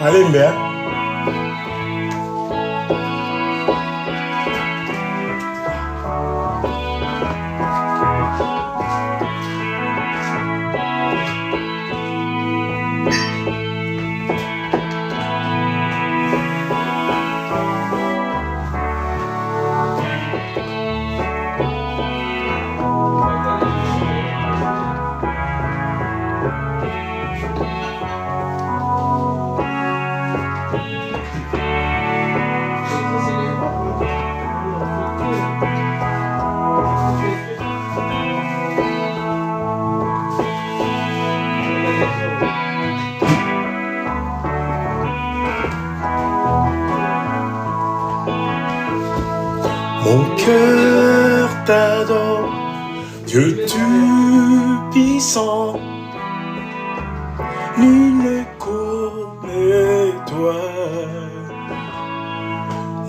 Allez, bien. Mon cœur t'adore, Dieu tout-puissant, nul ne connaît toi.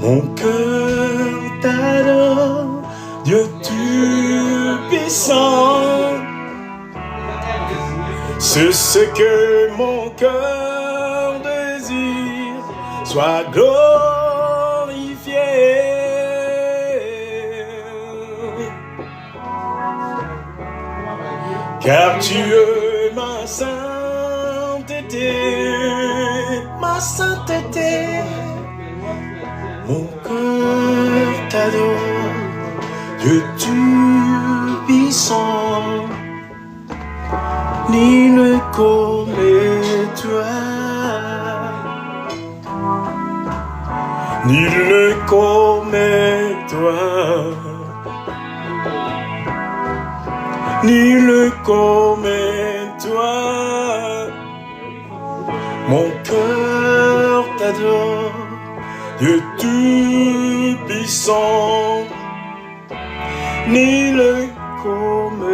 Mon cœur t'adore, Dieu tout-puissant, c'est ce que mon cœur désire, sois glorifié. Car tu es ma sainteté, ma sainteté. Mon cœur t'adore, Dieu tout-puissant, nul ne connaît toi, nul ne connaît toi. Nul comme toi, mon cœur t'adore, Dieu tout-puissant, nul comme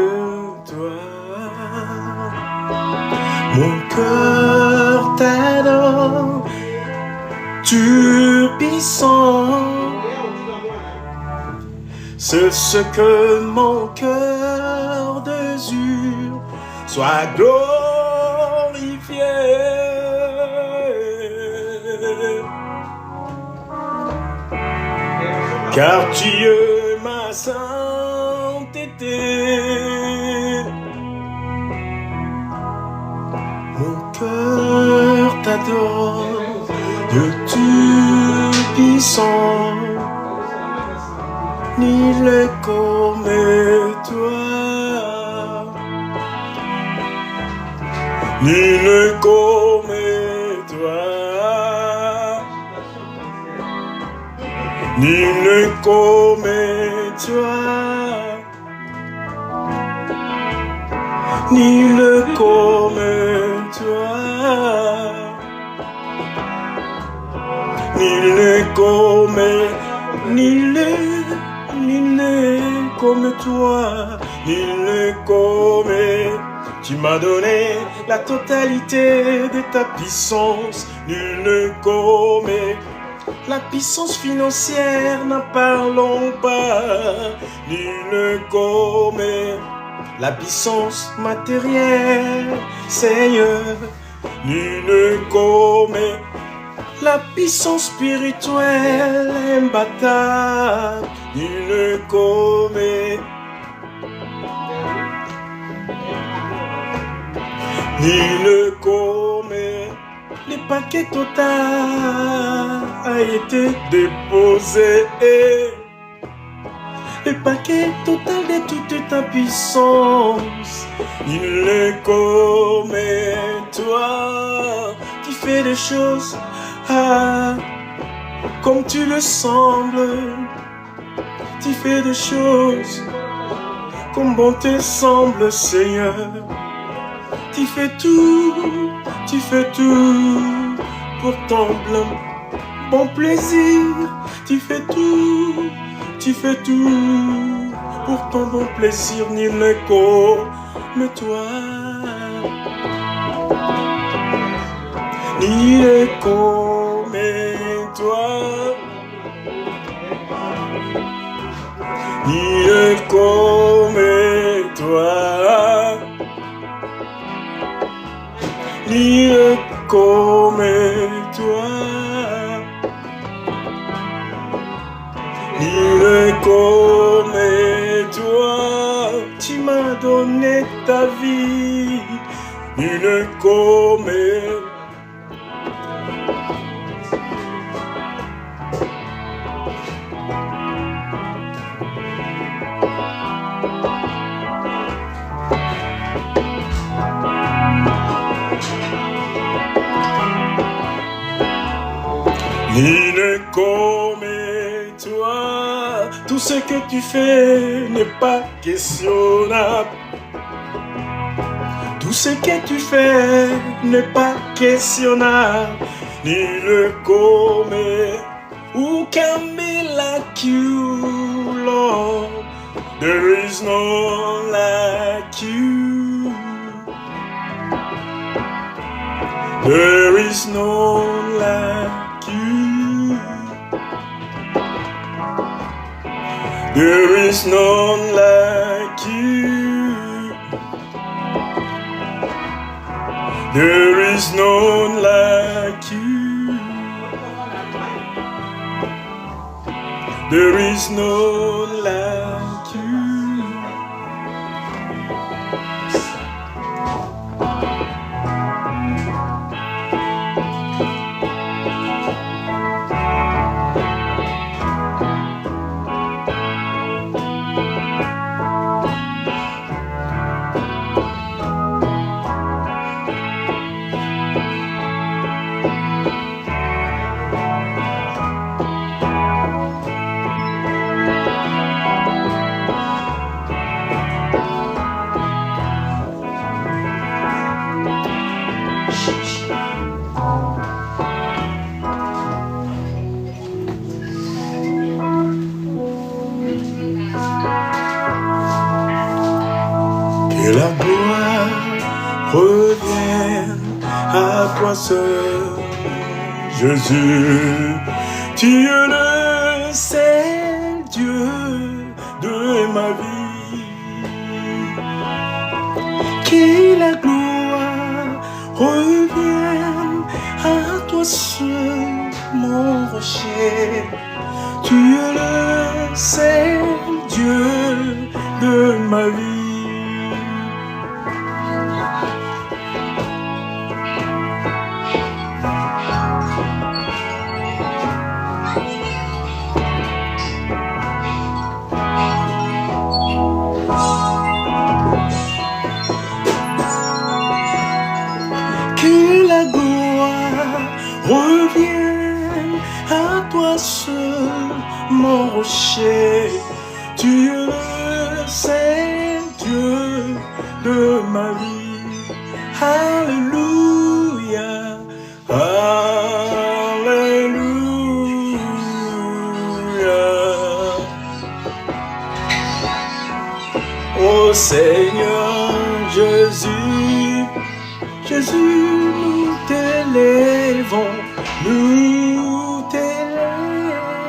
toi, mon cœur t'adore, tout-puissant, c'est ce que mon cœur désire, sois glorifié. Car tu es ma sainteté. Mon cœur t'adore, Dieu tout-puissant, nul comme toi, nul comme toi, nul comme toi, nul comme toi, nul comme, nul comme toi, nul comme. Tu m'as donné la totalité de ta puissance, nul comme. La puissance financière, n'en parlons pas, nul comme. La puissance matérielle, Seigneur, nul comme. La puissance spirituelle, imbattable, nul comme. Nul comme. Le paquet total a été déposé. Le paquet total de toute ta puissance. Nul comme toi. Tu fais des choses comme tu le sembles. Tu fais des choses comme bon te semble, Seigneur. Tu fais tout pour ton bon plaisir. Tu fais tout pour ton bon plaisir. Nul ne comme toi, nul comme toi, nul comme toi. nul comme nul comme toi. Tout ce que tu fais n'est pas questionnable. Tout ce que tu fais n'est pas questionnable. Nul comme who can be like you, Lord. There is none like you. There is none like you. There is none like you. There is none like you. There is none like you. Que la gloire revienne à toi seul, Jésus. Tu es le seul Dieu de ma vie. Que la gloire revienne à toi seul, mon rocher. Tu es le seul Dieu de ma vie. Que la gloire revienne à toi seul, mon rocher. Tu es le seul Dieu de ma vie. Alléluia, alléluia. Ô Seigneur Jésus, Jésus, nous t'élèvons, nous t'élèvons,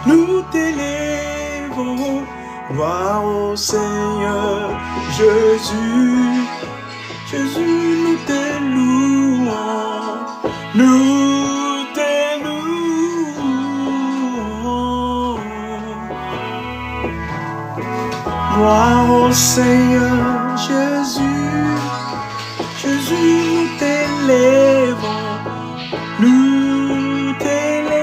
nous t'élèvons. Gloire au Seigneur Jésus, Jésus, nous t'élouons, nous t'élouons. Gloire au Seigneur Jésus, Jésus, nous t'élèvons, nous t'élèvons.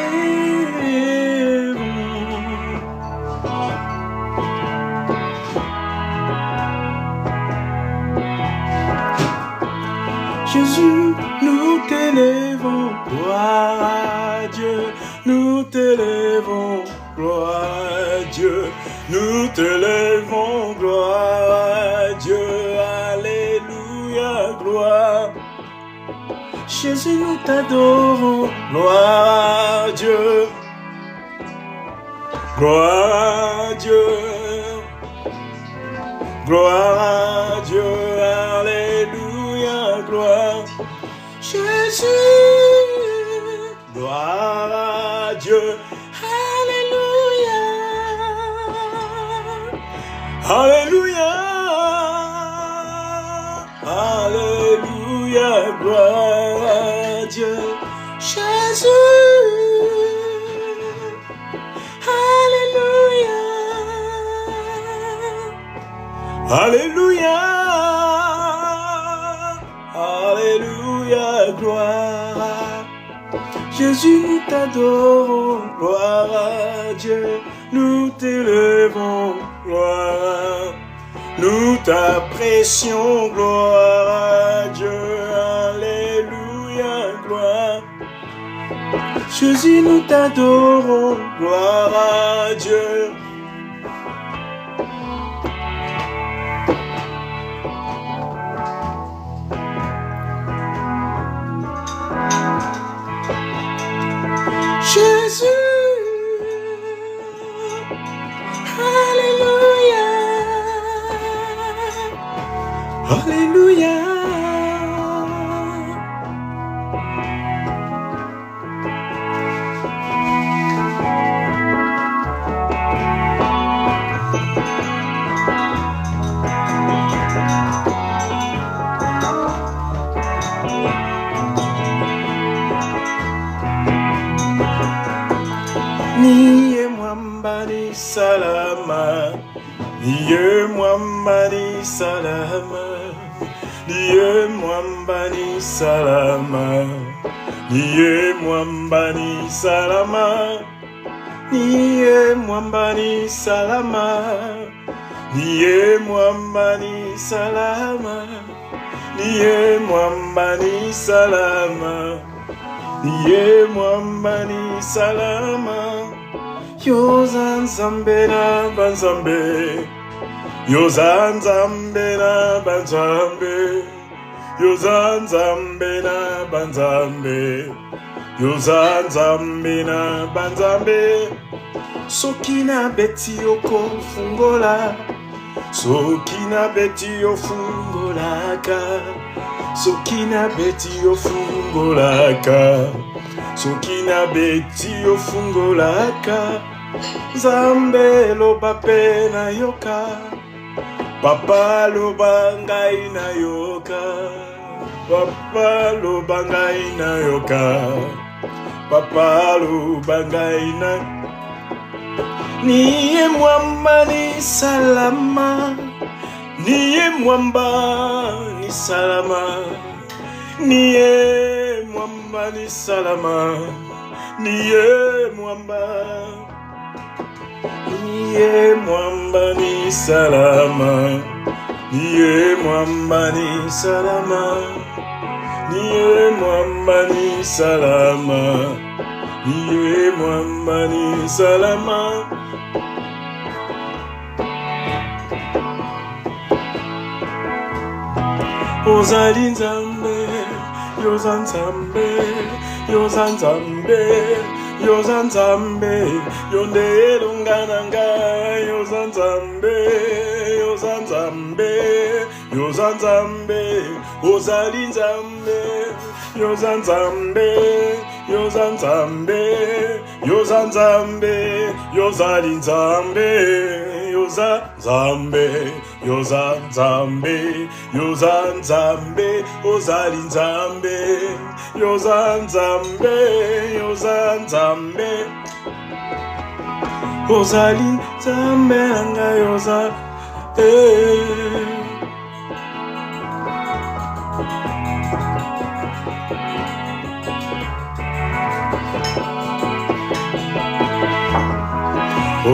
Jésus, nous t'élèvons, gloire à Dieu, nous t'élèvons, gloire à Dieu, nous t'élèvons, gloire à Dieu, alléluia, gloire. Jésus, nous t'adorons, gloire à Dieu, gloire à Dieu, gloire à Dieu, alléluia, gloire. Jésus, gloire à Dieu, alléluia, alléluia, alléluia, gloire à Dieu. Jésus, alléluia, alléluia, gloire. Jésus, nous t'adorons, gloire à Dieu, nous t'élevons, gloire. Nous t'apprécions, gloire à Dieu, alléluia, gloire. Jésus, nous t'adorons, gloire à Dieu. Jésus, alléluia, alléluia. Niye mwamba ni salama, niye mwamba ni salama, niye mwamba ni salama, niye mwamba ni salama, niye mwamba ni salama, niye mwamba ni salama, niye mwamba ni salama. Niye mwamba ni salama. Yoza nzambe na banzambe, yoza nzambe na banzambe, yoza nzambe na banzambe, yoza nzambe na banzambe. Soki na beti oko fungola, soki na beti ofungolaka, soki na beti ofungolaka, soki na beti ofungolaka. Nzambe loba pe na yoka, papa loba ngai na yoka, papa loba ngai na yoka, papa loba ngai na. Niye mwamba ni salama, niye mwamba ni salama, niye mwamba ni salama, niye mwamba, niye mwamba ni salama, niye mwamba ni salama, niye mwamba ni salama, niye mwamba ni salama. Ozali nzambe, yoza nzambe, yoza nzambe, yoza nzambe, yonde elongana ngai, yoza nzambe, yoza nzambe, yoza nzambe, ozali nzambe, yoza nzambe, yoza nzambe, yoza nzambe, yozali nzambe, yoza nzambe, yoza nzambe, yoza nzambe, ozali nzambe, yoza nzambe, yoza nzambe, ozali nzambe nanga yoza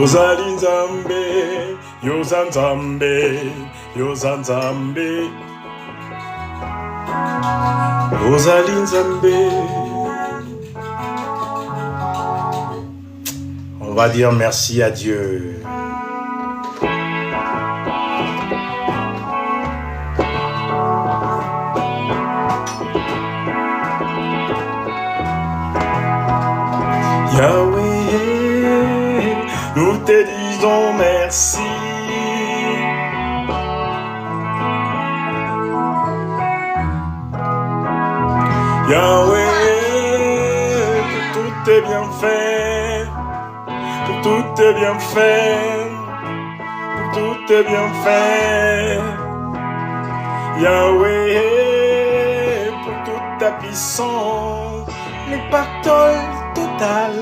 ozali nzambe, yoza nzambe, yoza nzambe, ozali nzambe. On va dire merci à Dieu. Yahweh, nous te disons merci. Yahweh, pour tous tes bienfaits, pour tous tes bienfaits, pour tous tes bienfaits. Yahweh, pour toute ta puissance, les pardons total,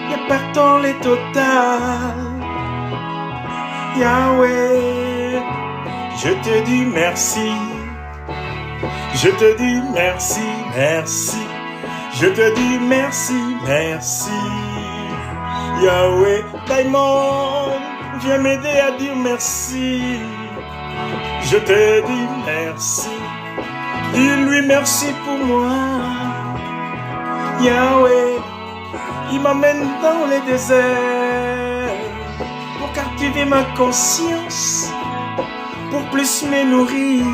les pardons les total. Yahweh, je te dis merci. Je te dis merci, merci. Je te dis merci, merci. Yahweh, Daimon, viens m'aider à dire merci. Je te dis merci. Dis-lui merci pour moi. Yahweh, il m'amène dans les déserts pour captiver ma conscience, pour plus me nourrir.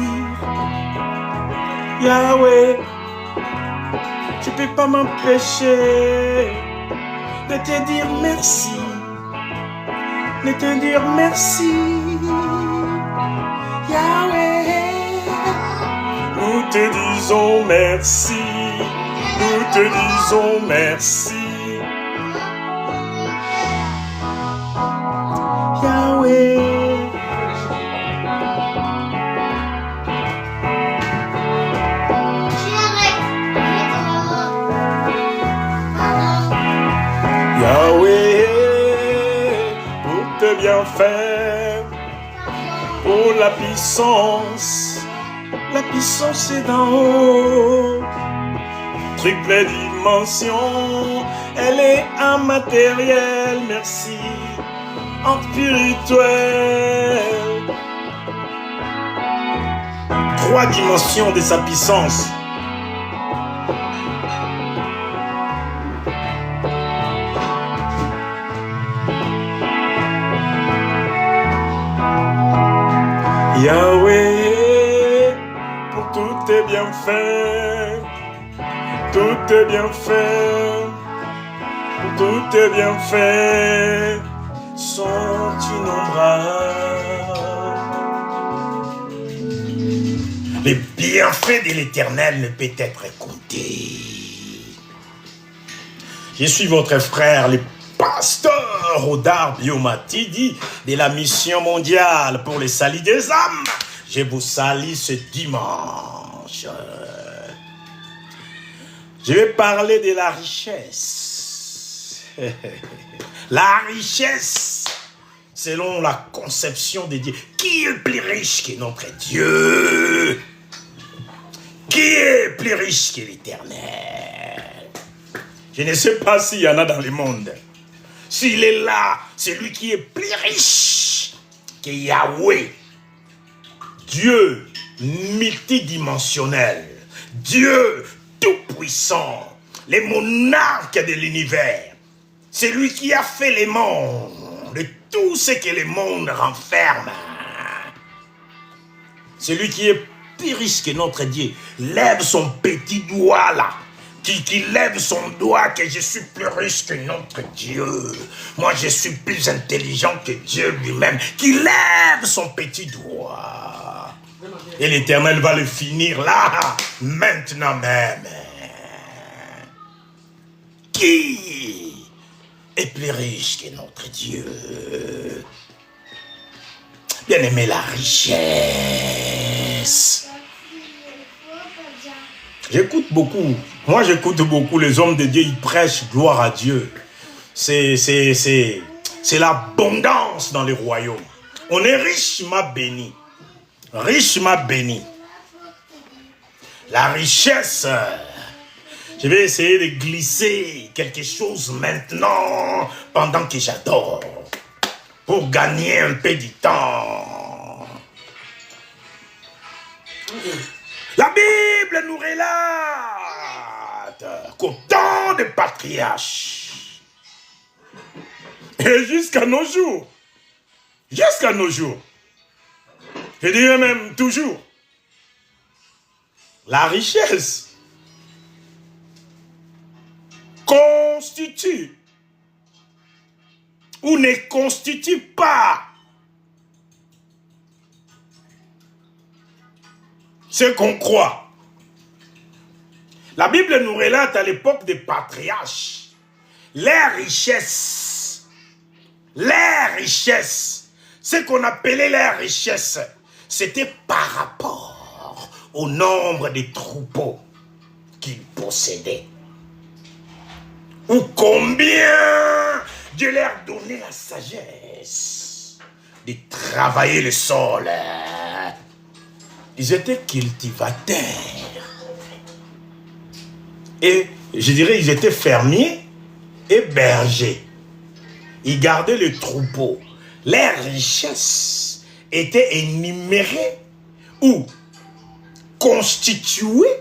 Yahweh, je peux pas m'empêcher de te dire merci, de te dire merci. Yahweh, nous te disons merci, nous te disons merci. Yahweh, Yahweh, pour te bien faire, pour la puissance est d'en haut. Triple dimension, elle est immatérielle, merci, en spirituel. 3 dimensions de sa puissance. Yahweh, pour tous tes bienfaits, tous tes bienfaits, pour tous tes bienfaits sont innombrables. Les bienfaits de l'Éternel ne peuvent être comptés. Je suis votre frère, le pasteur Odar Biomatidi de la mission mondiale pour le salut des âmes. Je vous salue ce dimanche. Je vais parler de la richesse. La richesse, selon la conception de Dieu. Qui est plus riche que notre Dieu? Qui est plus riche que l'Éternel? Je ne sais pas s'il y en a dans le monde. S'il est là, c'est lui qui est plus riche que Yahweh. Dieu multidimensionnel. Dieu tout-puissant. Le monarque de l'univers. C'est lui qui a fait les mondes. Et tout ce que le monde renferme. C'est lui qui est plus riche que notre Dieu. Lève son petit doigt là. Qui lève son doigt que je suis plus riche que notre Dieu. Moi, je suis plus intelligent que Dieu lui-même. Qui lève son petit doigt. Et l'Éternel va le finir là, maintenant même. Qui est plus riche que notre Dieu? Bien aimé, la richesse. J'écoute beaucoup. Moi, j'écoute beaucoup les hommes de Dieu. Ils prêchent gloire à Dieu. C'est l'abondance dans les royaumes. On est richement béni. Richement béni. La richesse. Je vais essayer de glisser quelque chose maintenant pendant que j'adore. Pour gagner un peu du temps. La Bible nous relate qu'au temps des patriarches, et jusqu'à nos jours, je dirais même toujours, la richesse constitue ou ne constitue pas ce qu'on croit. La Bible nous relate à l'époque des patriarches, les richesses, ce qu'on appelait les richesses, c'était par rapport au nombre de troupeaux qu'ils possédaient. Ou combien Dieu leur donnait la sagesse de travailler le sol. Ils étaient cultivateurs. Et je dirais, ils étaient fermiers et bergers. Ils gardaient les troupeaux. Leurs richesses étaient énumérées ou constituées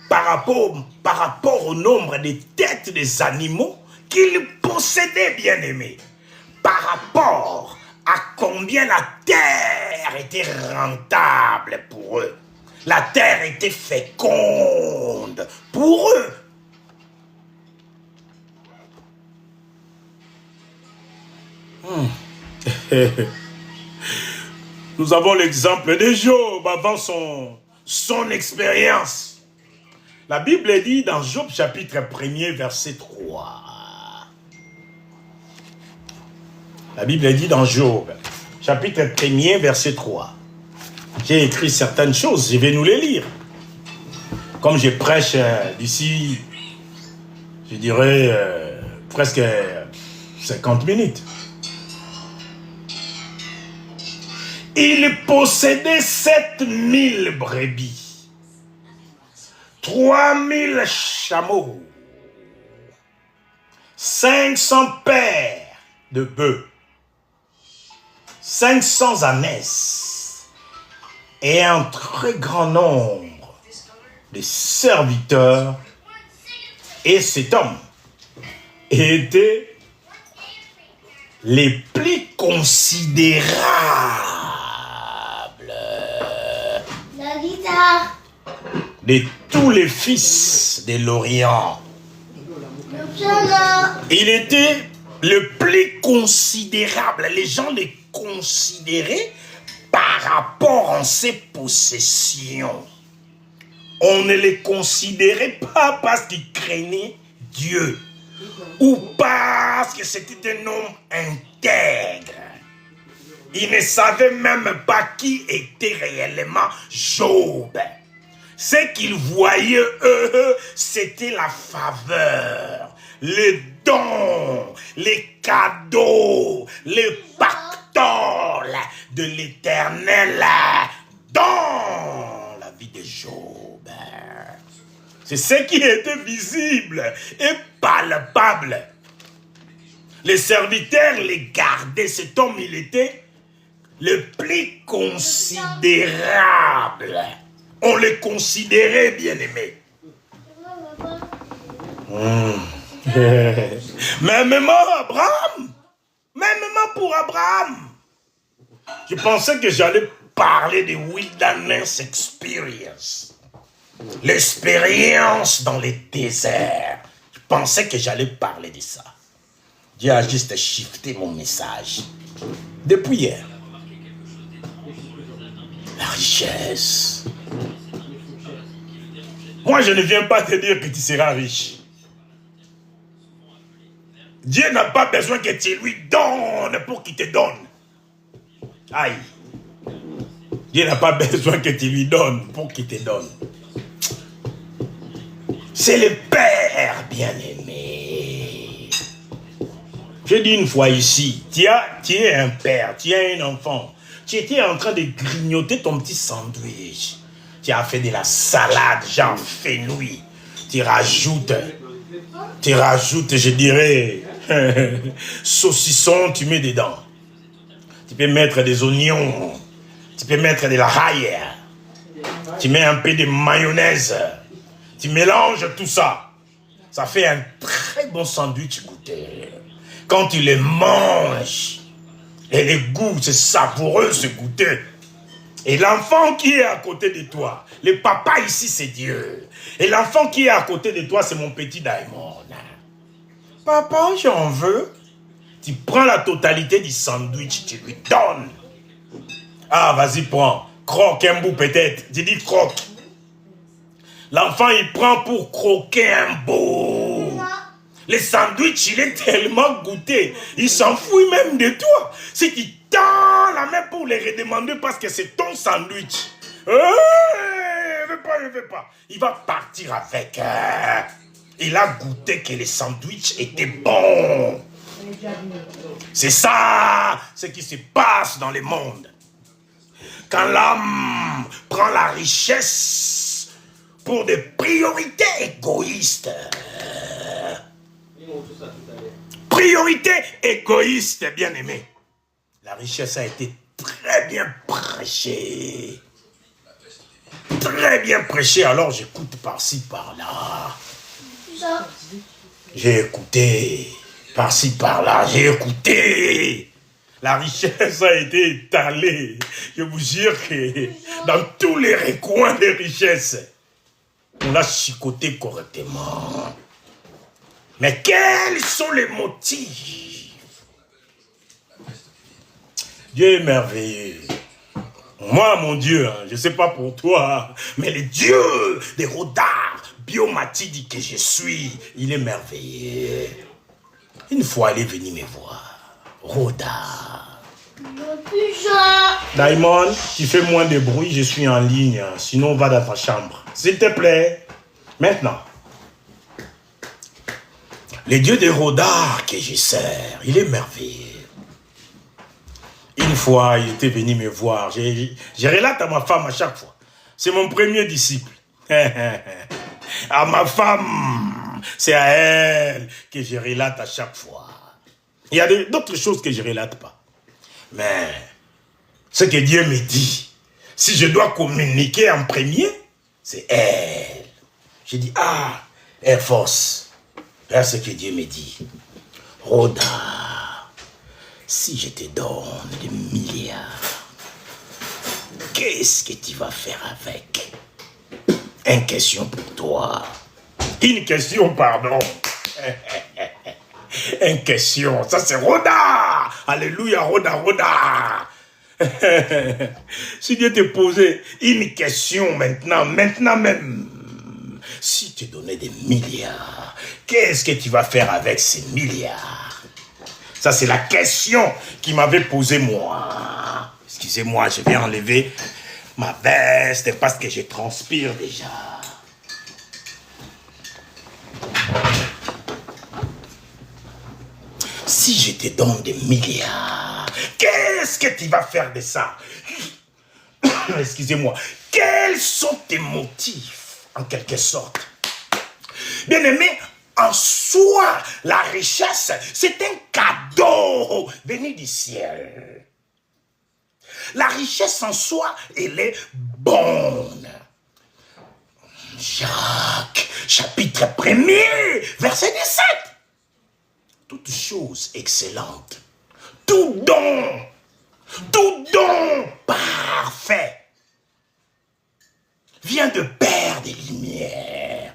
par rapport au nombre des têtes des animaux qu'ils possédaient, bien-aimés. Par rapport à combien la terre était rentable pour eux. La terre était féconde pour eux. Nous avons l'exemple de Job avant son expérience. La Bible dit dans Job chapitre 1er verset 3. La Bible dit dans Job chapitre 1er verset 3. J'ai écrit certaines choses, je vais nous les lire. Comme je prêche d'ici, je dirais presque 50 minutes. Il possédait 7000 brebis, 3000 chameaux, 500 paires de bœufs, 500 ânesses et un très grand nombre de serviteurs. Et cet homme était les plus considérables de tous les fils de l'Orient. Il était le plus considérable. Les gens les considéraient par rapport à ses possessions. On ne les considérait pas parce qu'ils craignaient Dieu ou parce que c'était un homme intègre. Ils ne savaient même pas qui était réellement Job. Ce qu'ils voyaient, eux, c'était la faveur, les dons, les cadeaux, les pactoles de l'Éternel dans la vie de Job. C'est ce qui était visible et palpable. Les serviteurs les gardaient. Cet homme, il était le plus considérable. On les considérait, bien-aimés. Même Abraham. Même pour Abraham. Je pensais que j'allais parler de wilderness experience. L'expérience dans les déserts. Je pensais que j'allais parler de ça. Dieu a juste shifté mon message. Depuis hier. La richesse. Moi, je ne viens pas te dire que tu seras riche. Dieu n'a pas besoin que tu lui donnes pour qu'il te donne. Aïe. Dieu n'a pas besoin que tu lui donnes pour qu'il te donne. C'est le Père bien-aimé. Je dis une fois ici, tu es un père, tu es un enfant. Tu étais en train de grignoter ton petit sandwich. Tu as fait de la salade, genre fenouil. Tu rajoutes, je dirais, saucisson, tu mets dedans. Tu peux mettre des oignons. Tu peux mettre de la raille. Tu mets un peu de mayonnaise. Tu mélanges tout ça. Ça fait un très bon sandwich goûté. Quand tu le manges, et le goût, c'est savoureux ce goûter. Et l'enfant qui est à côté de toi, le papa ici c'est Dieu. Et l'enfant qui est à côté de toi, c'est mon petit Diamond. Papa, j'en veux. Tu prends la totalité du sandwich, tu lui donnes. Ah, vas-y, prends. Croque un bout peut-être. Tu dis croque. L'enfant, il prend pour croquer un bout. Le sandwich, il est tellement goûté. Il s'en fout même de toi. Si tu tends la main pour le redemander parce que c'est ton sandwich. Il veut pas. Il va partir avec. Il a goûté que le sandwich était bon. C'est ça ce qui se passe dans le monde. Quand l'homme prend la richesse pour des priorités égoïstes. Priorité égoïste, bien-aimé. La richesse a été très bien prêchée. Très bien prêchée, alors j'écoute par-ci, par-là. J'ai écouté, par-ci, par-là, j'ai écouté. La richesse a été étalée. Je vous jure que dans tous les recoins des richesses, on l'a chicoté correctement. Mais quels sont les motifs? Dieu est merveilleux. Moi, mon Dieu, je ne sais pas pour toi, mais le Dieu des rodards, Biomati que je suis, il est merveilleux. Une fois, il est venu me voir. Rodard. Diamond, tu fais moins de bruit, je suis en ligne, sinon va dans ta chambre. S'il te plaît. Maintenant. Le Dieu des rodards que je sers, il est merveilleux. Une fois, il était venu me voir. Je relate à ma femme à chaque fois. C'est mon premier disciple. À ma femme, c'est à elle que je relate à chaque fois. Il y a d'autres choses que je ne relate pas. Mais ce que Dieu me dit, si je dois communiquer en premier, c'est elle. Je dis, ah, Air Force, voilà ce que Dieu me dit. Rhoda, si je te donne des milliards, qu'est-ce que tu vas faire avec? Une question pour toi. Une question, pardon. Une question. Ça, c'est Rhoda. Alléluia, Rhoda, Rhoda. Si Dieu te posait une question maintenant même. Si tu donnais des milliards, qu'est-ce que tu vas faire avec ces milliards? Ça, c'est la question qui m'avait posée moi. Excusez-moi, je vais enlever ma veste parce que je transpire déjà. Si je te donne des milliards, qu'est-ce que tu vas faire de ça? Excusez-moi. Quels sont tes motifs, en quelque sorte? Bien-aimé, en soi, la richesse, c'est un cadeau venu du ciel. La richesse en soi, elle est bonne. Jacques, chapitre 1er, verset 17. Toute chose excellente, tout don parfait vient de Père des Lumières,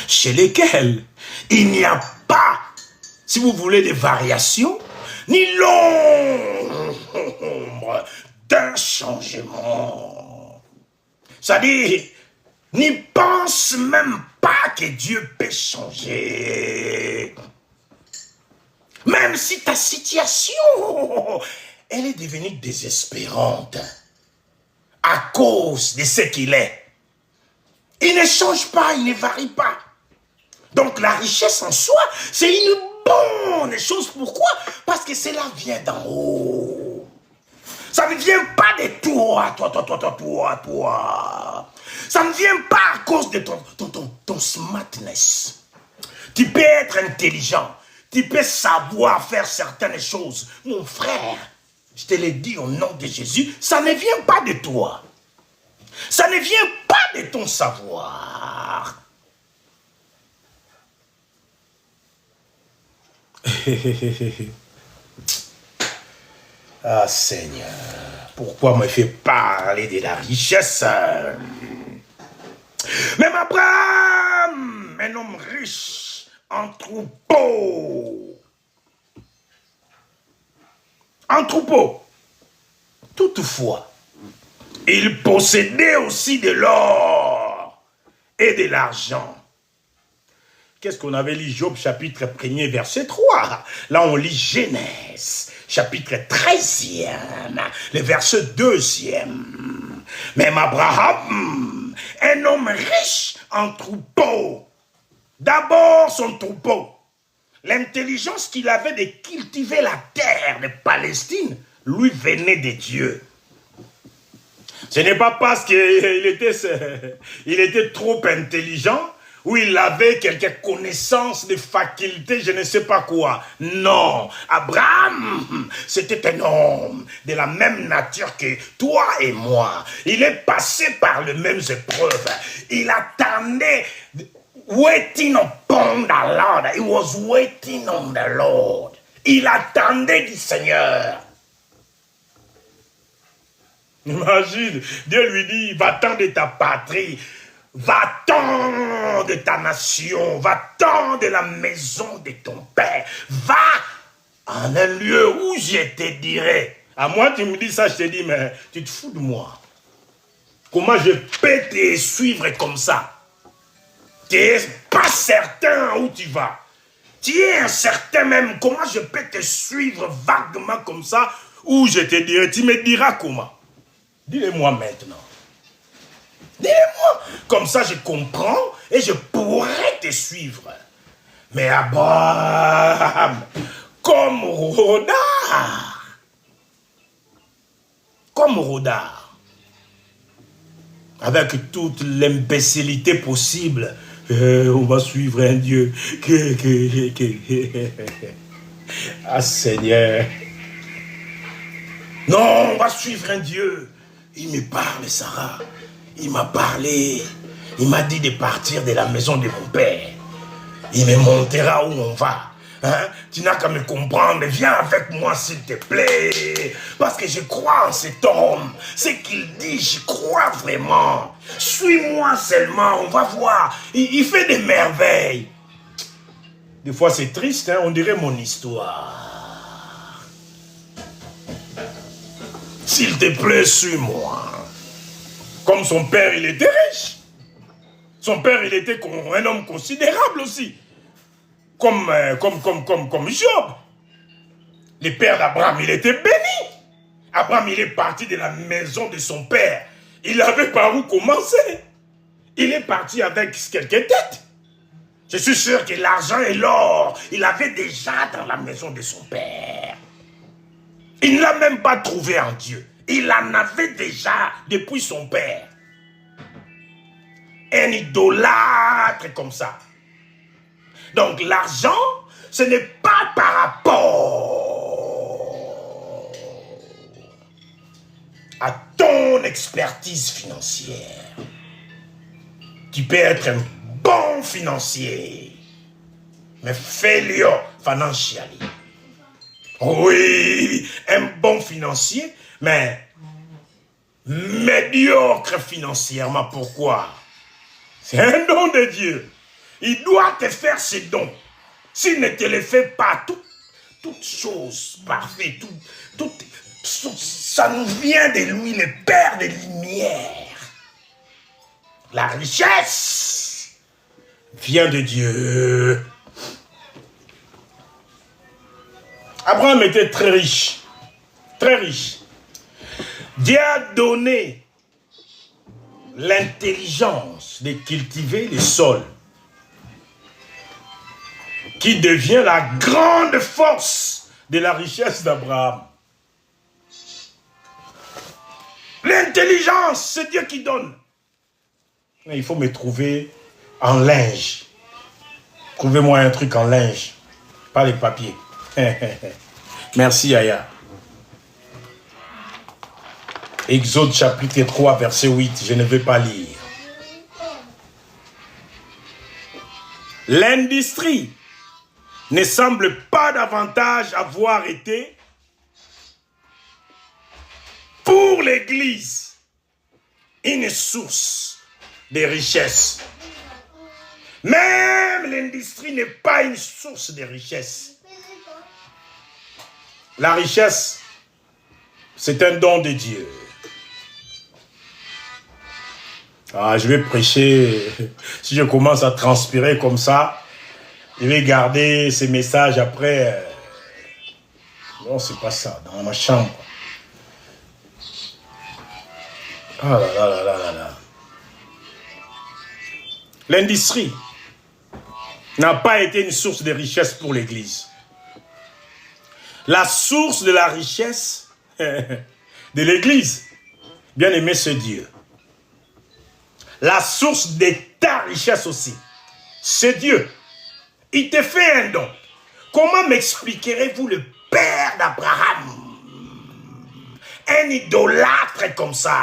chez lesquels il n'y a pas, si vous voulez, de variations, ni l'ombre d'un changement. C'est-à-dire, n'y pense même pas que Dieu peut changer. Même si ta situation, elle est devenue désespérante à cause de ce qu'il est. Il ne change pas, il ne varie pas. Donc la richesse en soi, c'est une bonne chose. Pourquoi? Parce que cela vient d'en haut. Ça ne vient pas de toi. Ça ne vient pas à cause de ton smartness. Tu peux être intelligent. Tu peux savoir faire certaines choses. Mon frère, je te l'ai dit au nom de Jésus, ça ne vient pas de toi. Ça ne vient pas de ton savoir. Ah Seigneur, pourquoi me fait parler de la richesse? Même Abraham, un homme riche, en troupeau. Toutefois, il possédait aussi de l'or et de l'argent. Qu'est-ce qu'on avait lu? Job chapitre 1er verset 3. Là on lit Genèse chapitre 13e, le verset 2e. Même Abraham, un homme riche en troupeau. D'abord son troupeau. L'intelligence qu'il avait de cultiver la terre de Palestine lui venait de Dieu. Ce n'est pas parce qu'il était trop intelligent ou il avait quelques connaissances, des facultés, je ne sais pas quoi. Non, Abraham, c'était un homme de la même nature que toi et moi. Il est passé par les mêmes épreuves. Il attendait, waiting upon the Lord. He was waiting on the Lord. Il attendait du Seigneur. Imagine, Dieu lui dit, va-t'en de ta patrie, va-t'en de ta nation, va-t'en de la maison de ton père, va en un lieu où je te dirai. À moi, tu me dis ça, je te dis, mais tu te fous de moi. Comment je peux te suivre comme ça? Tu n'es pas certain où tu vas. Tu es incertain même. Comment je peux te suivre vaguement comme ça où je te dirai? Tu me diras comment? Dis-le-moi maintenant. Dis-le-moi. Comme ça, je comprends et je pourrais te suivre. Mais Abraham, comme Rodard, avec toute l'imbécilité possible, on va suivre un Dieu. Ah Seigneur. Non, on va suivre un Dieu. Il me parle, Sarah. Il m'a parlé. Il m'a dit de partir de la maison de mon père. Il me montrera où on va. Hein? Tu n'as qu'à me comprendre. Viens avec moi, s'il te plaît. Parce que je crois en cet homme. Ce qu'il dit, je crois vraiment. Suis-moi seulement, on va voir. Il fait des merveilles. Des fois, c'est triste, hein? On dirait mon histoire. S'il te plaît, suis-moi. Comme son père, il était riche. Son père, il était un homme considérable aussi. Comme Job. Le père d'Abraham, il était béni. Abraham, il est parti de la maison de son père. Il avait par où commencer. Il est parti avec quelques têtes. Je suis sûr que l'argent et l'or, il avait déjà dans la maison de son père. Il ne l'a même pas trouvé en Dieu. Il en avait déjà depuis son père. Un idolâtre comme ça. Donc l'argent, ce n'est pas par rapport à ton expertise financière. Tu peux être un bon financier, mais failure financially. Oui, un bon financier, mais médiocre financièrement. Pourquoi? C'est un don de Dieu. Il doit te faire ses dons. S'il ne te le fait pas, toute chose parfaite, ça nous vient de lui, le Père des Lumières. La richesse vient de Dieu. Abraham était très riche. Très riche. Dieu a donné l'intelligence de cultiver les sols, qui devient la grande force de la richesse d'Abraham. L'intelligence, c'est Dieu qui donne. Mais il faut me trouver en linge. Trouvez-moi un truc en linge, pas les papiers. Merci, Aya. Exode chapitre 3, verset 8, je ne vais pas lire. L'industrie ne semble pas davantage avoir été pour l'Église une source de richesse. Même l'industrie n'est pas une source de richesse. La richesse, c'est un don de Dieu. Ah, je vais prêcher. Si je commence à transpirer comme ça, je vais garder ces messages après. Non, c'est pas ça, dans ma chambre. Ah là là là là là là. L'industrie n'a pas été une source de richesse pour l'Église. La source de la richesse de l'Église, Bien-aimé, ce Dieu. La source de ta richesse aussi. Ce Dieu. Il te fait un don. Comment m'expliquerez-vous le père d'Abraham? Un idolâtre comme ça.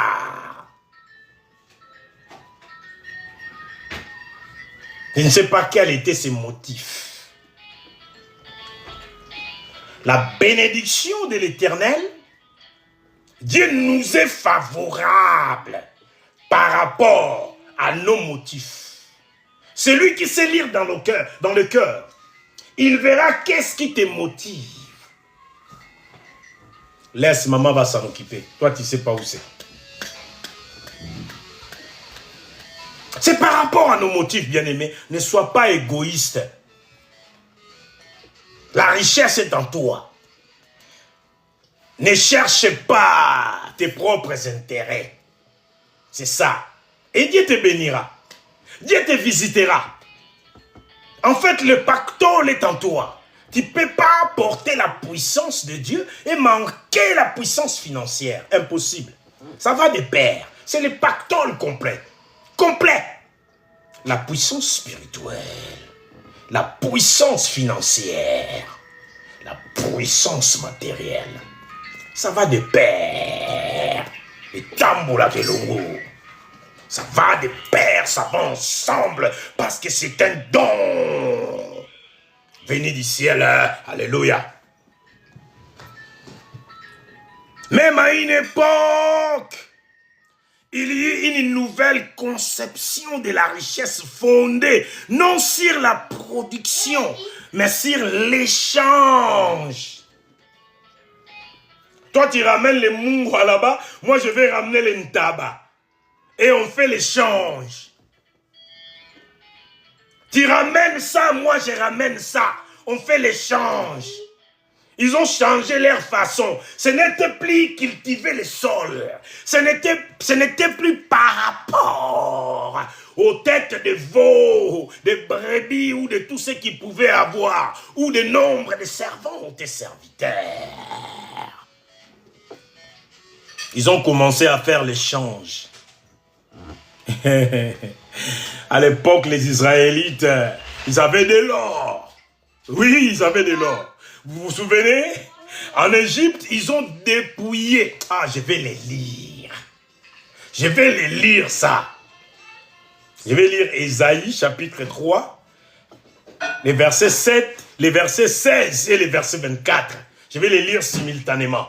Je ne sais pas quel était ses motifs. La bénédiction de l'Éternel, Dieu nous est favorable par rapport à nos motifs. Celui qui sait lire dans le cœur, il verra qu'est-ce qui te motive. Laisse, maman va s'en occuper. Toi, tu ne sais pas où c'est. C'est par rapport à nos motifs, bien-aimés. Ne sois pas égoïste. La richesse est en toi. Ne cherche pas tes propres intérêts. C'est ça. Et Dieu te bénira. Dieu te visitera. En fait, le pactole est en toi. Tu ne peux pas porter la puissance de Dieu et manquer la puissance financière. Impossible. Ça va de pair. C'est le pactole complet. Complet. La puissance spirituelle. La puissance financière. La puissance matérielle. Ça va de pair. Et tamboula de longo. Ça va de pair, ça va ensemble, parce que c'est un don. Venu du ciel, alléluia. Même à une époque, il y a une nouvelle conception de la richesse fondée, non sur la production, mais sur l'échange. Toi, tu ramènes les mungwa là-bas, moi je vais ramener les ntaba. Et on fait l'échange. Tu ramènes ça, moi je ramène ça. On fait l'échange. Ils ont changé leur façon. Ce n'était plus cultiver le sol. Ce n'était plus par rapport aux têtes de veaux, de brebis ou de tout ce qu'ils pouvaient avoir, ou de nombre de servantes et serviteurs. Ils ont commencé à faire l'échange. À l'époque, les Israélites, ils avaient de l'or. Oui, ils avaient de l'or. Vous vous souvenez? En Égypte, ils ont dépouillé. Ah, je vais les lire. Je vais les lire, ça. Je vais lire Ésaïe, chapitre 3, les versets 7, les versets 16 et les versets 24. Je vais les lire simultanément.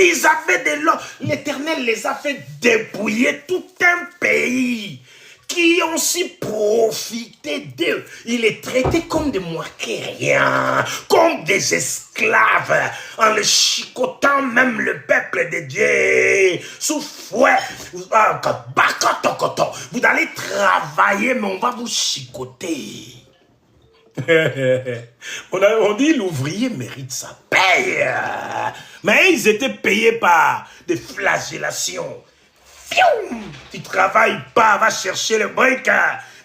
Ils avaient de l'or. L'Éternel les a fait dépouiller tout un pays qui ont si profité d'eux. Il les traitait comme des moins que rien, comme des esclaves, en les chicotant même le peuple de Dieu. Sous fouet, vous allez travailler, mais on va vous chicoter. On dit l'ouvrier mérite sa paye. Mais ils étaient payés par des flagellations. Tu travailles pas, va chercher le brick,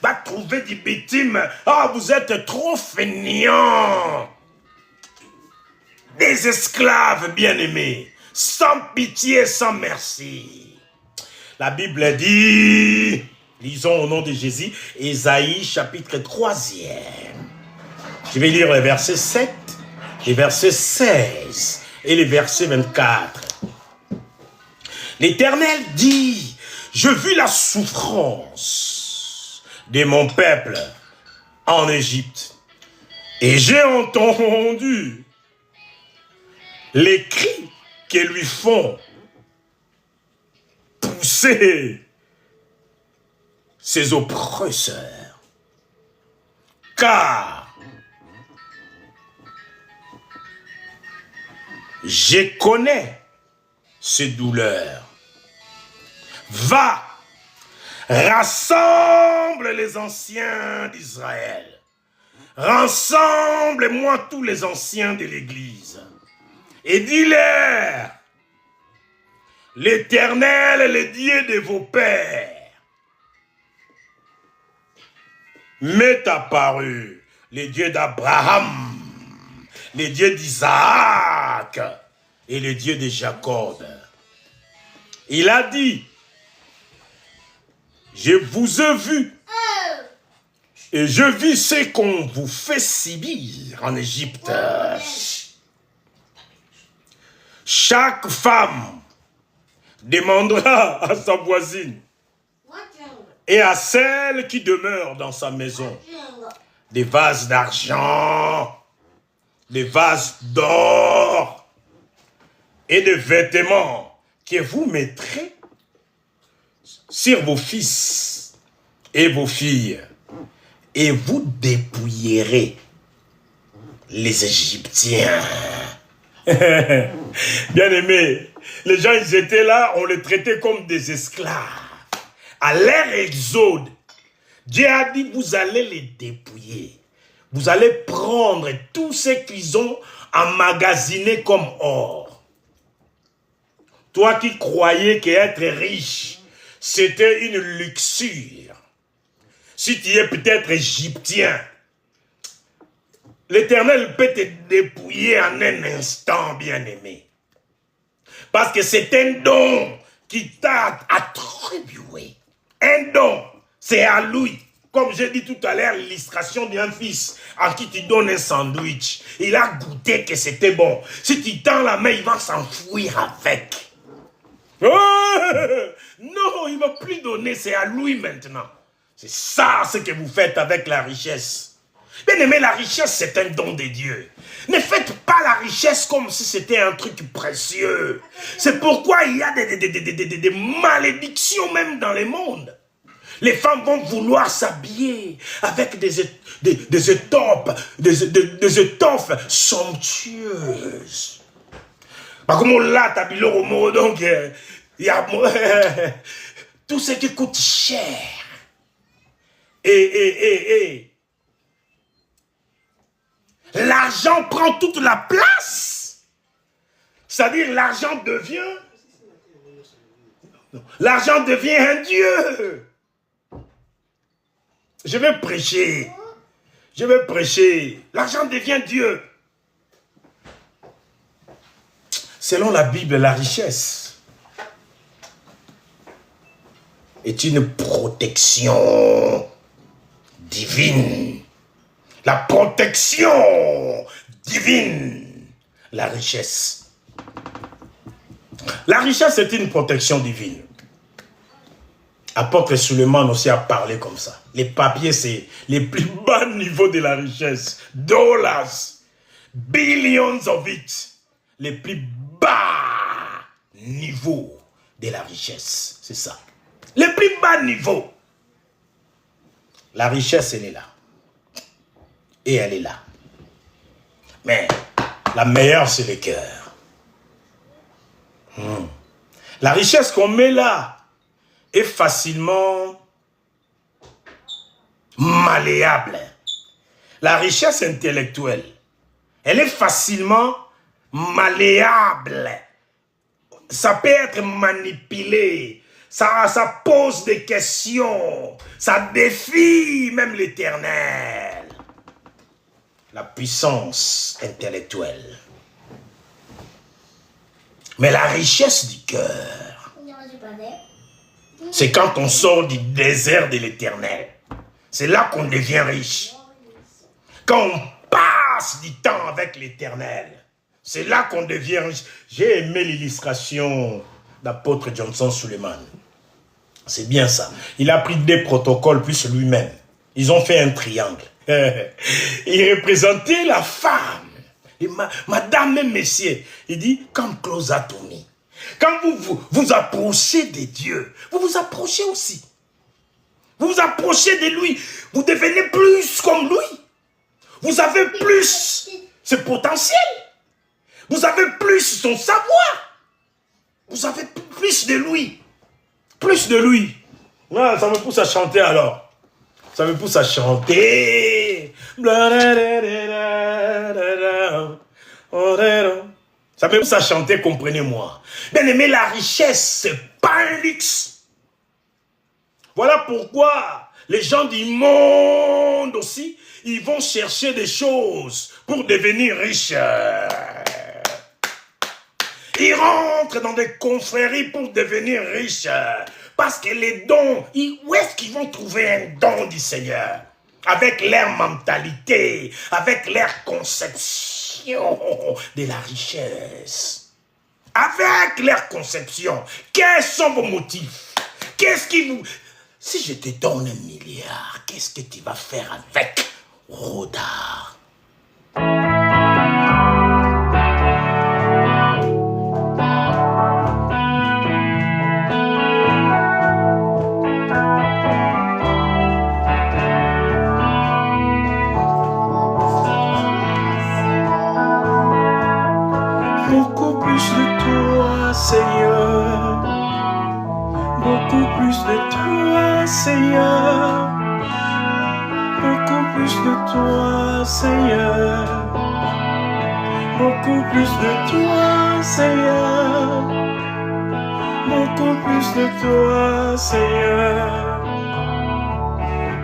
va trouver du bitume. Ah, vous êtes trop feignants. Des esclaves bien-aimés, sans pitié, sans merci. La Bible dit, lisons au nom de Jésus, Ésaïe chapitre 3e. Je vais lire les versets 7, les versets 16 et les versets 24. L'Éternel dit, je vis la souffrance de mon peuple en Égypte et j'ai entendu les cris que lui font pousser ses oppresseurs. Car je connais ces douleurs. Va, rassemble les anciens d'Israël. Rassemble-moi tous les anciens de l'Église. Et dis-leur, l'Éternel, le Dieu de vos pères, m'est apparu, le Dieu d'Abraham, le Dieu d'Isaac et le Dieu de Jacob. Il a dit, je vous ai vu et je vis ce qu'on vous fait subir en Égypte. Chaque femme demandera à sa voisine et à celle qui demeure dans sa maison des vases d'argent, des vases d'or et des vêtements que vous mettrez sur vos fils et vos filles, et vous dépouillerez les Égyptiens. Bien aimé, les gens, ils étaient là, on les traitait comme des esclaves. À leur exode, Dieu a dit, vous allez les dépouiller. Vous allez prendre tout ce qu'ils ont emmagasiné comme or. Toi qui croyais qu'être riche, c'était une luxure. Si tu es peut-être égyptien, l'Éternel peut te dépouiller en un instant, bien-aimé. Parce que c'est un don qui t'a attribué. Un don, c'est à lui. Comme j'ai dit tout à l'heure, l'illustration d'un fils à qui tu donnes un sandwich. Il a goûté que c'était bon. Si tu tends la main, il va s'enfouir avec. Oh, non, il ne va plus donner, c'est à lui maintenant. C'est ça ce que vous faites avec la richesse. Bien aimé, la richesse, c'est un don de Dieu. Ne faites pas la richesse comme si c'était un truc précieux. C'est pourquoi il y a des malédictions même dans le monde. Les femmes vont vouloir s'habiller avec des étoffes somptueuses. Comme on l'a tabilé au mot, donc il y a tout ce qui coûte cher. L'argent prend toute la place. C'est-à-dire l'argent devient... L'argent devient un Dieu. Je vais prêcher. Je vais prêcher. L'argent devient Dieu. Selon la Bible, la richesse est une protection divine. La protection divine. La richesse. La richesse est une protection divine. Apôtre Suleiman aussi a parlé comme ça. Les papiers, c'est les plus bas niveaux de la richesse. Dollars, billions of it. Les plus bas niveaux de la richesse. C'est ça. Les plus bas niveaux. La richesse, elle est là. Et elle est là. Mais la meilleure, c'est le cœur. La richesse qu'on met là est facilement malléable. La richesse intellectuelle, elle est facilement malléable. Ça peut être manipulé. Ça pose des questions. Ça défie même l'Éternel. La puissance intellectuelle. Mais la richesse du cœur, c'est quand on sort du désert de l'Éternel. C'est là qu'on devient riche. Quand on passe du temps avec l'Éternel, c'est là qu'on devient riche. J'ai aimé l'illustration d'apôtre Johnson Suleiman. C'est bien ça. Il a pris des protocoles plus lui-même. Ils ont fait un triangle. Il représentait la femme. Et madame et messieurs, il dit, comme Closatonie. Quand vous approchez de Dieu, vous vous approchez aussi. Vous vous approchez de lui. Vous devenez plus comme lui. Vous avez plus ce potentiel. Vous avez plus son savoir. Vous avez plus de lui. Plus de lui. Ah, ça me pousse à chanter alors. Ça me pousse à chanter. Ça me pousse à chanter, comprenez-moi. Bien aimé, la richesse, c'est pas un luxe. Voilà pourquoi les gens du monde aussi, ils vont chercher des choses pour devenir riches. Ils rentrent dans des confréries pour devenir riches. Parce que les dons, où est-ce qu'ils vont trouver un don du Seigneur? Avec leur mentalité, avec leur conception de la richesse. Avec leur conception. Quels sont vos motifs? Qu'est-ce qui vous... Si je te donne 1 milliard, qu'est-ce que tu vas faire avec, Rhoda? Beaucoup plus de toi, Seigneur. Beaucoup plus de toi, Seigneur. Beaucoup plus de toi, Seigneur. Beaucoup plus de toi, Seigneur. Beaucoup plus de toi, Seigneur.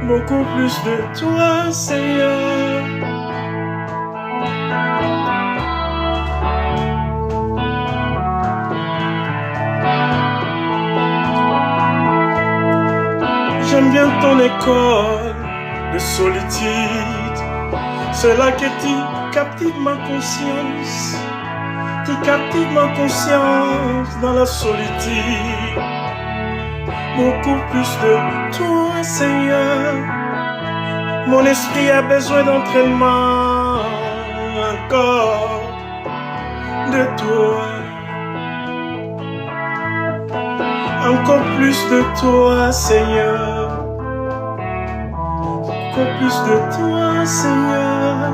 Beaucoup plus de toi, Seigneur. J'aime bien ton école de solitude. C'est là que tu captives ma conscience. Tu captives ma conscience dans la solitude. Beaucoup plus de toi, Seigneur. Mon esprit a besoin d'entraînement. Encore de toi. Encore plus de toi, Seigneur. Beaucoup plus de toi, Seigneur.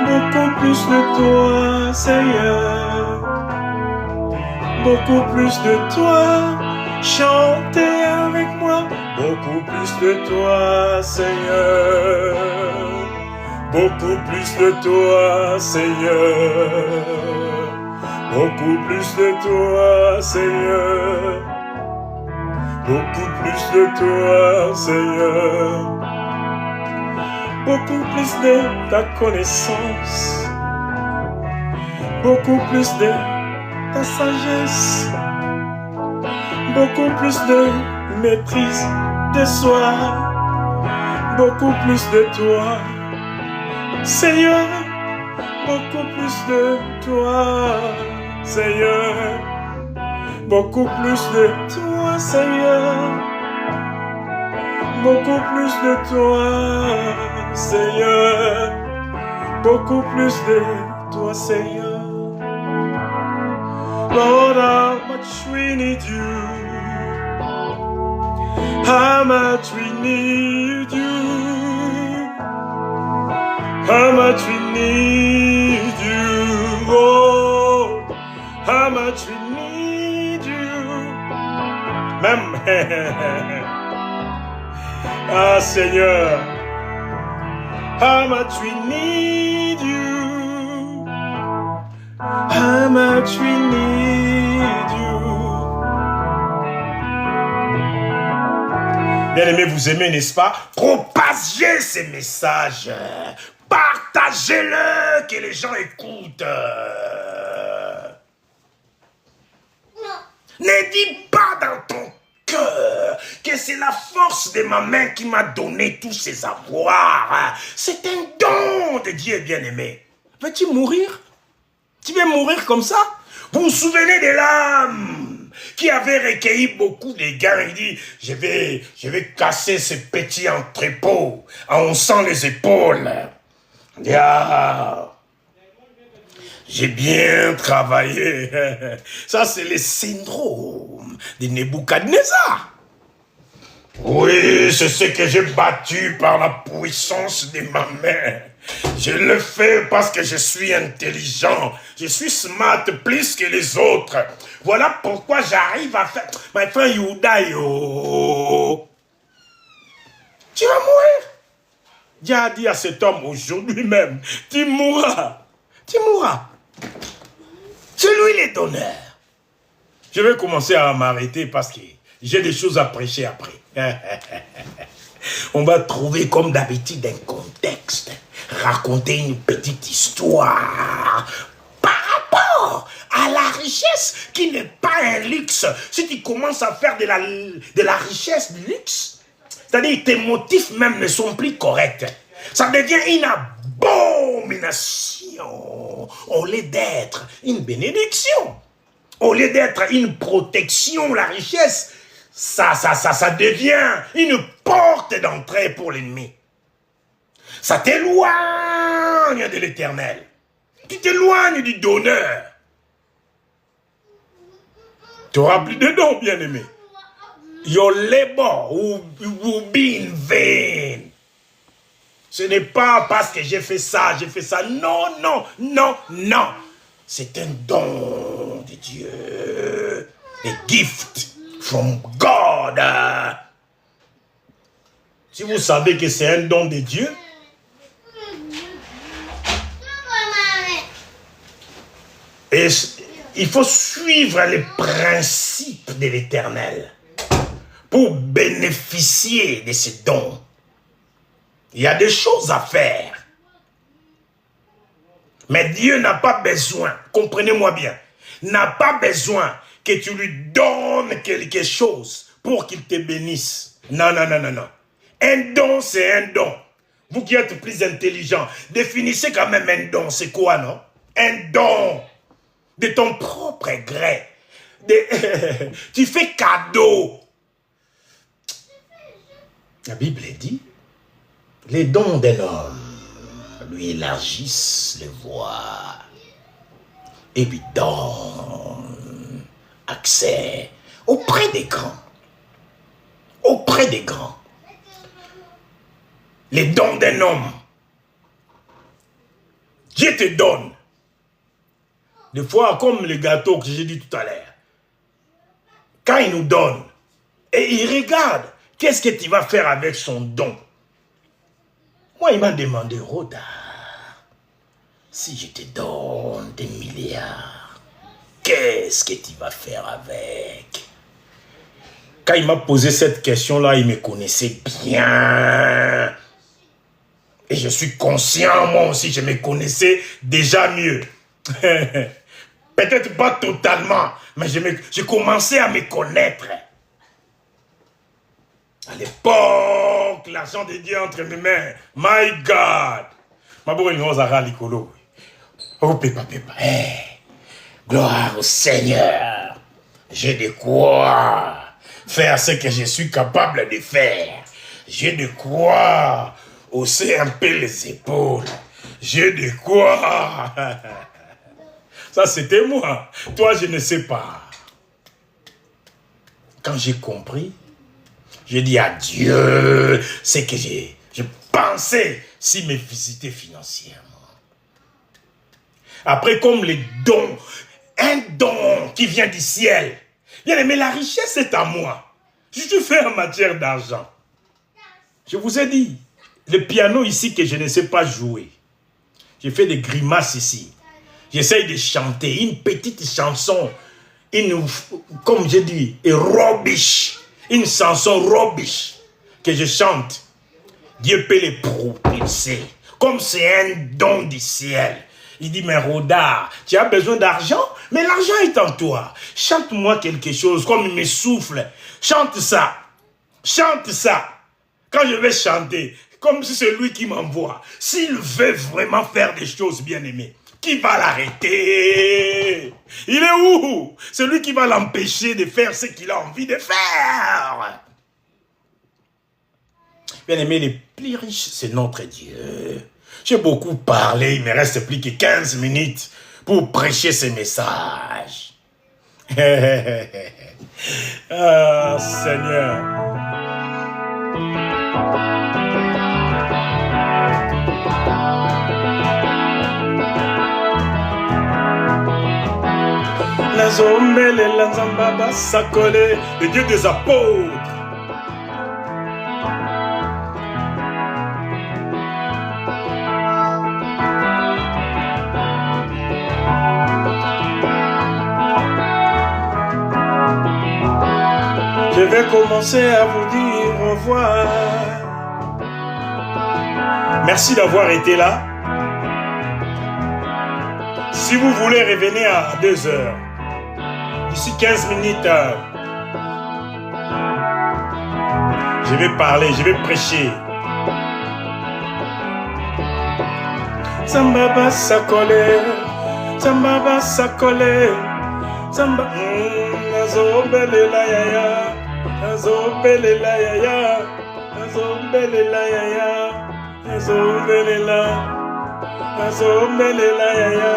Beaucoup plus de toi, Seigneur. Beaucoup plus de toi. Chantez avec moi. Beaucoup plus de toi, Seigneur. Beaucoup plus de toi, Seigneur. Beaucoup plus de toi, Seigneur. Beaucoup plus de toi, Seigneur. Beaucoup plus de ta connaissance. Beaucoup plus de ta sagesse. Beaucoup plus de maîtrise de soi. Beaucoup plus de toi, Seigneur. Beaucoup plus de toi, Seigneur. Beaucoup plus de toi, Seigneur. Beaucoup plus de toi, Seigneur. Beaucoup plus de toi, Seigneur. Lord, how much we need you. How much we need you. How much we need you. Oh, how much we need you. Même. Ah, Seigneur. How much we need you. How much we need you. Bien-aimés, vous aimez, n'est-ce pas? Propagez ces messages. Partagez-le, que les gens écoutent. Ne dis pas dans ton cœur que c'est la force de ma main qui m'a donné tous ces avoirs. C'est un don de Dieu, bien-aimé. Veux-tu mourir? Tu veux mourir comme ça? Vous vous souvenez de l'âme qui avait recueilli beaucoup de gains? Il dit, je vais casser ce petit entrepôt en haussant les épaules. Ah, j'ai bien travaillé. Ça, c'est le syndrome de Nebuchadnezzar. Oui, c'est ce que j'ai battu par la puissance de ma main. Je le fais parce que je suis intelligent. Je suis smart plus que les autres. Voilà pourquoi j'arrive à faire... My friend, you die, oh. Tu vas mourir. Dieu a dit à cet homme aujourd'hui même, tu mourras. Tu mourras. C'est lui le donneur. Je vais commencer à m'arrêter parce que j'ai des choses à prêcher après. On va trouver comme d'habitude un contexte. Raconter une petite histoire par rapport à la richesse qui n'est pas un luxe. Si tu commences à faire de la richesse du luxe, c'est-à-dire que tes motifs même ne sont plus corrects. Ça devient une abomination au lieu d'être une bénédiction. Au lieu d'être une protection, la richesse, ça devient une porte d'entrée pour l'ennemi. Ça t'éloigne de l'éternel. Tu t'éloignes du donneur. Tu n'auras plus de dons, bien-aimé. Your labor will be in vain. Ce n'est pas parce que j'ai fait ça. Non, non, non, non. C'est un don de Dieu. A gift from God. Si vous savez que c'est un don de Dieu, et il faut suivre les principes de l'Éternel pour bénéficier de ces dons. Il y a des choses à faire. Mais Dieu n'a pas besoin, comprenez-moi bien, n'a pas besoin que tu lui donnes quelque chose pour qu'il te bénisse. Non, non, non, non, non. Un don, c'est un don. Vous qui êtes plus intelligents, définissez quand même un don. C'est quoi, non? Un don de ton propre gré. Tu fais cadeau. La Bible dit, les dons d'un homme lui élargissent les voies et lui donnent accès auprès des grands. Auprès des grands. Les dons d'un homme. Dieu te donne. Des fois, comme le gâteau que j'ai dit tout à l'heure. Quand il nous donne, et il regarde, qu'est-ce que tu vas faire avec son don? Moi, il m'a demandé, Roda, si je te donne des milliards, qu'est-ce que tu vas faire avec? Quand il m'a posé cette question-là, il me connaissait bien. Et je suis conscient, moi aussi, je me connaissais déjà mieux. Peut-être pas totalement, mais je commençais à me connaître. À l'époque, l'argent de Dieu entre mes mains. My God. Ma boue nous a ralicolo. Oh, pépa. Gloire au Seigneur. J'ai de quoi faire ce que je suis capable de faire. J'ai de quoi hausser un peu les épaules. J'ai de quoi. Ça, c'était moi. Toi, je ne sais pas. Quand j'ai compris, j'ai dit à Dieu ce que je pensais s'il me visitait financièrement. Après, comme les dons, un don qui vient du ciel. Bien aimé, la richesse est à moi. Je suis fait en matière d'argent. Je vous ai dit, le piano ici que je ne sais pas jouer. J'ai fait des grimaces ici. J'essaye de chanter une petite chanson, comme j'ai dit, rubbish. Une chanson rubbish que je chante. Dieu peut les propulser. Comme c'est un don du ciel. Il dit, mais Roda, tu as besoin d'argent? Mais l'argent est en toi. Chante-moi quelque chose, comme il me souffle. Chante ça. Chante ça. Quand je vais chanter, comme si c'est lui qui m'envoie. S'il veut vraiment faire des choses bien aimées, qui va l'arrêter? Il est où? Celui qui va l'empêcher de faire ce qu'il a envie de faire. Bien aimé, les plus riches, c'est notre Dieu. J'ai beaucoup parlé, il ne me reste plus que 15 minutes pour prêcher ce message. Ah, Seigneur. La zombele, la zambaba, sakole, le Dieu des apôtres. Je vais commencer à vous dire au revoir. Merci d'avoir été là. Si vous voulez revenir à 2 heures, d'ici 15 minutes, je vais parler, je vais prêcher. Samba sakole, samba sakole, samba azobele la yaya, azobele la yaya, azobele la yaya, azobele la, azobele la yaya,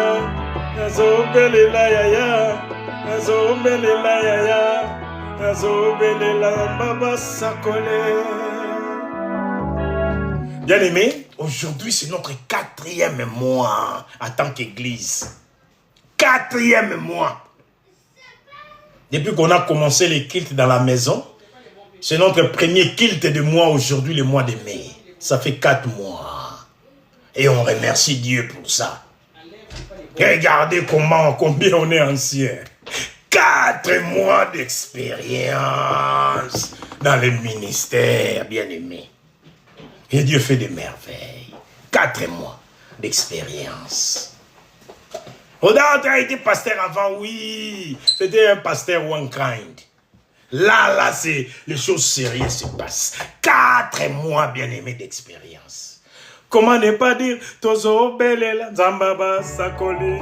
azobele la yaya, azobele la yaya, azobele la baba sakole. Bien aimé, aujourd'hui c'est notre 4e mois en tant qu'église. 4e mois. Depuis qu'on a commencé les cultes dans la maison, c'est notre premier culte de mois aujourd'hui, le mois de mai. Ça fait 4 mois. Et on remercie Dieu pour ça. Regardez combien on est ancien. 4 mois d'expérience dans le ministère, bien aimé. Et Dieu fait des merveilles. 4 mois d'expérience. Rodin a été pasteur avant, oui. C'était un pasteur one kind. Là, c'est les choses sérieuses se passent. 4 mois, bien aimé, d'expérience. Comment ne pas dire Tozo Belela, Zambaba Sakole.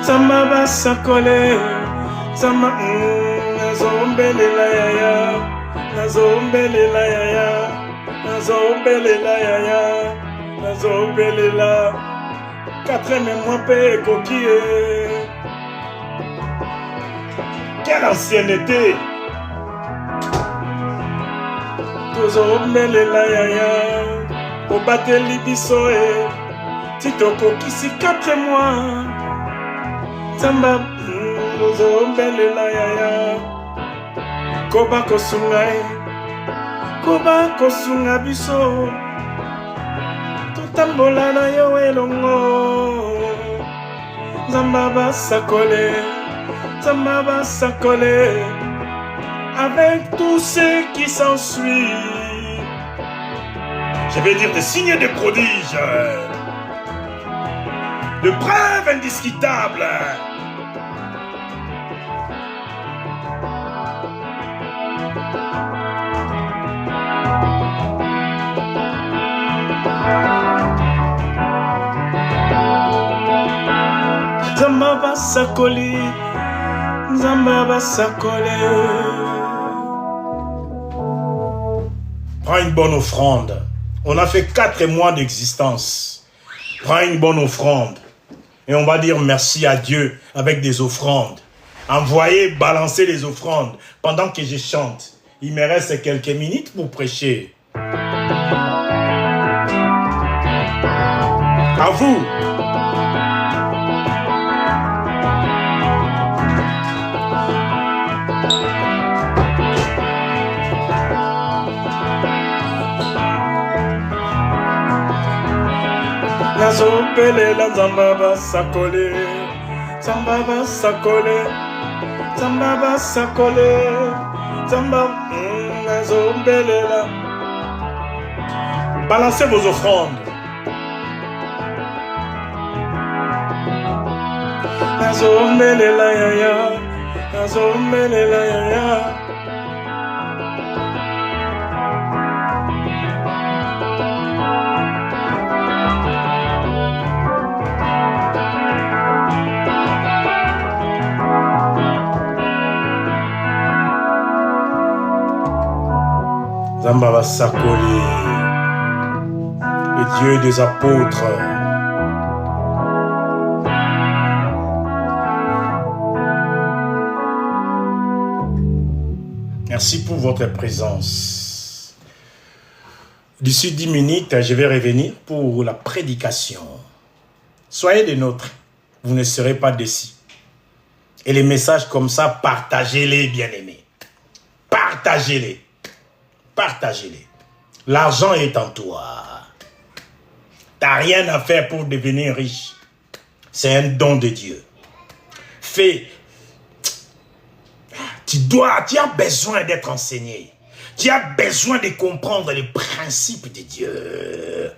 Zambaba Sakole. Zambaba Zombelela Yaya. Nazobelela Yaya. Nazobelela Yaya. Nazobelela. 4e mois, paix coquille. Quelle ancienneté! Tozobelela yaya, obateli biso e, titokokisi 4 mois. Samba, tozobelela yaya, koba kosunga e, koba kosunga biso, totambola na yo elongo. Zamba basakole. Samba sakole, avec tout ce qui s'ensuit. Je vais dire des signes de prodiges, de preuves indiscutables. Samba sakole. Prends une bonne offrande. On a fait 4 mois d'existence. Prends une bonne offrande. Et on va dire merci à Dieu avec des offrandes. Envoyez, balancez les offrandes pendant que je chante. Il me reste quelques minutes pour prêcher. À vous. Nazobelela Zambaba sakole, Zambaba sakole, Zambaba sakole, Zambaba nazobelela. Balancez vos offrandes. Nazobelela yaya, nazobelela yaya. Zambaba Sakoli, le Dieu des apôtres. Merci pour votre présence. D'ici 10 minutes, je vais revenir pour la prédication. Soyez des nôtres, vous ne serez pas déçus. Et les messages comme ça, partagez-les, bien-aimés. Partagez-les. Partagez-les. L'argent est en toi. Tu n'as rien à faire pour devenir riche. C'est un don de Dieu. Fais. Tu as besoin d'être enseigné. Tu as besoin de comprendre les principes de Dieu.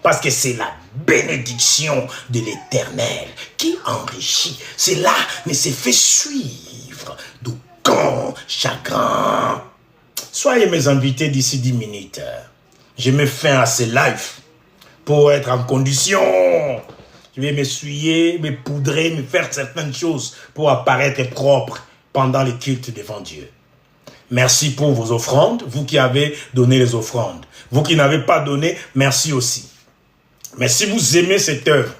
Parce que c'est la bénédiction de l'Éternel qui enrichit. Cela ne se fait suivre d'aucun chagrin. Soyez mes invités d'ici 10 minutes. Je mets fin à ce live pour être en condition. Je vais m'essuyer, me poudrer, me faire certaines choses pour apparaître propre pendant les cultes devant Dieu. Merci pour vos offrandes, vous qui avez donné les offrandes. Vous qui n'avez pas donné, merci aussi. Mais si vous aimez cette œuvre,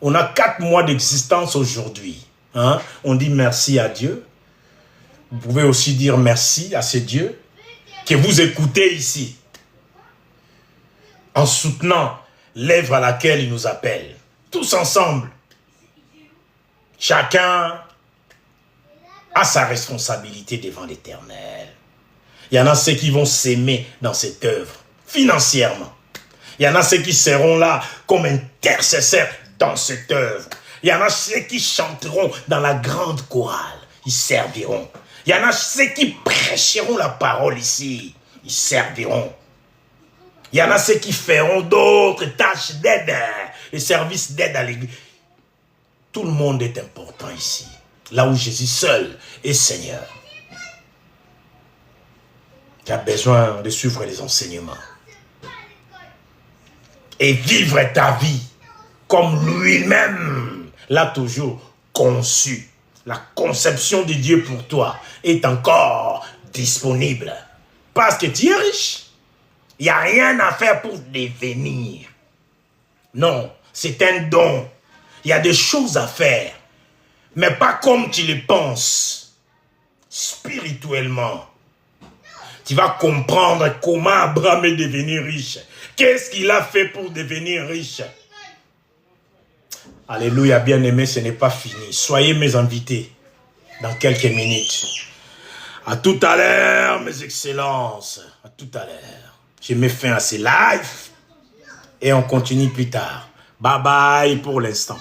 on a 4 mois d'existence aujourd'hui. Hein? On dit merci à Dieu. Vous pouvez aussi dire merci à ce Dieu que vous écoutez ici, en soutenant l'œuvre à laquelle il nous appelle. Tous ensemble. Chacun a sa responsabilité devant l'Éternel. Il y en a ceux qui vont s'aimer dans cette œuvre, financièrement. Il y en a ceux qui seront là comme intercesseurs dans cette œuvre. Il y en a ceux qui chanteront dans la grande chorale. Ils serviront. Il y en a ceux qui prêcheront la parole ici. Ils serviront. Il y en a ceux qui feront d'autres tâches d'aide, les services d'aide à l'église. Tout le monde est important ici. Là où Jésus seul est Seigneur. Tu as besoin de suivre les enseignements. Et vivre ta vie comme lui-même l'a toujours conçu. La conception de Dieu pour toi est encore disponible. Parce que tu es riche. Il n'y a rien à faire pour devenir. Non, c'est un don. Il y a des choses à faire. Mais pas comme tu le penses. Spirituellement. Tu vas comprendre comment Abraham est devenu riche. Qu'est-ce qu'il a fait pour devenir riche? Alléluia, bien-aimé, ce n'est pas fini. Soyez mes invités dans quelques minutes. À tout à l'heure, mes excellences. À tout à l'heure. Je mets fin à ces lives et on continue plus tard. Bye bye pour l'instant.